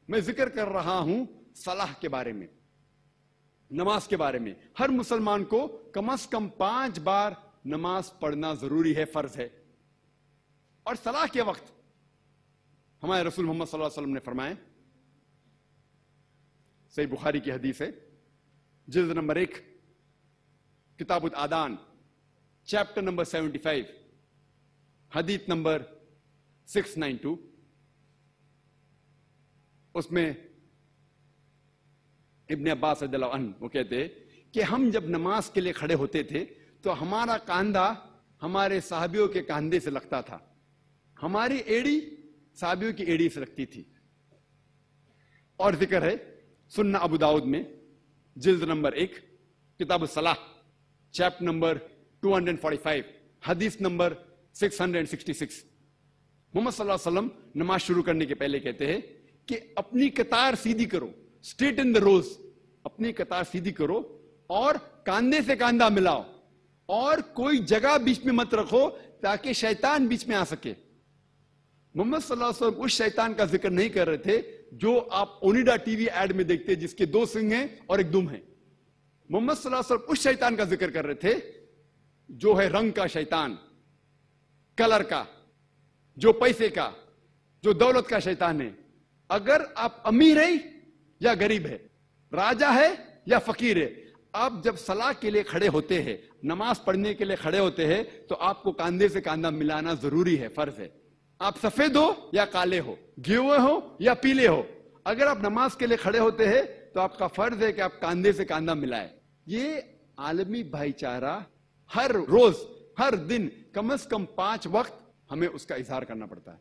میں ذکر کر رہا ہوں صلاح کے بارے میں، نماز کے بارے میں. ہر مسلمان کو کم از کم 5 بار نماز پڑھنا ضروری ہے، فرض ہے. اور صلاح کے وقت ہمارے رسول محمد صلی اللہ علیہ وسلم نے فرمائے، صحیح بخاری کی حدیث ہے، جلد نمبر 1 کتاب الآذان چیپٹر نمبر 75 حدیث نمبر 692. اس میں ابن عباس رضی اللہ عنہ وہ کہتے ہیں کہ ہم جب نماز کے لیے کھڑے ہوتے تھے تو ہمارا کاندھا ہمارے صحابیوں کے کاندھے سے لگتا تھا، ہماری ایڑی صحابیوں کی ایڑی سے لگتی تھی. اور ذکر ہے سنن ابو داؤد میں جلد نمبر 1 کتاب الصلاح چیپٹر نمبر 245 حدیث نمبر 666. محمد صلی اللہ علیہ وسلم نماز شروع کرنے کے پہلے کہتے ہیں کہ اپنی قطار سیدھی کرو، اسٹریٹ ان دا روز، اپنی قطار سیدھی کرو اور کاندھے سے کاندھا ملاؤ اور کوئی جگہ بیچ میں مت رکھو تاکہ شیطان بیچ میں آ سکے. محمد صلی اللہ علیہ وسلم اس شیطان کا ذکر نہیں کر رہے تھے جو آپ اونیڈا ٹی وی ایڈ میں دیکھتے جس کے 2 سنگ ہیں اور 1 دم ہے. محمد صلی اللہ علیہ وسلم اس شیطان کا ذکر کر رہے تھے جو ہے رنگ کا شیطان، کلر کا، جو پیسے کا، جو دولت کا شیطان ہے. اگر آپ امیر ہیں یا غریب ہے، راجا ہے یا فقیر ہے، آپ جب صلاح کے لیے کھڑے ہوتے ہیں، نماز پڑھنے کے لیے کھڑے ہوتے ہیں تو آپ کو کاندھے سے کاندھا ملانا ضروری ہے، فرض ہے. آپ سفید ہو یا کالے ہو، گیوے ہو یا پیلے ہو، اگر آپ نماز کے لیے کھڑے ہوتے ہیں تو آپ کا فرض ہے کہ آپ کاندھے سے کاندھا ملائیں. یہ عالمی بھائی چارہ ہر روز ہر دن کم از کم 5 وقت ہمیں اس کا اظہار کرنا پڑتا ہے.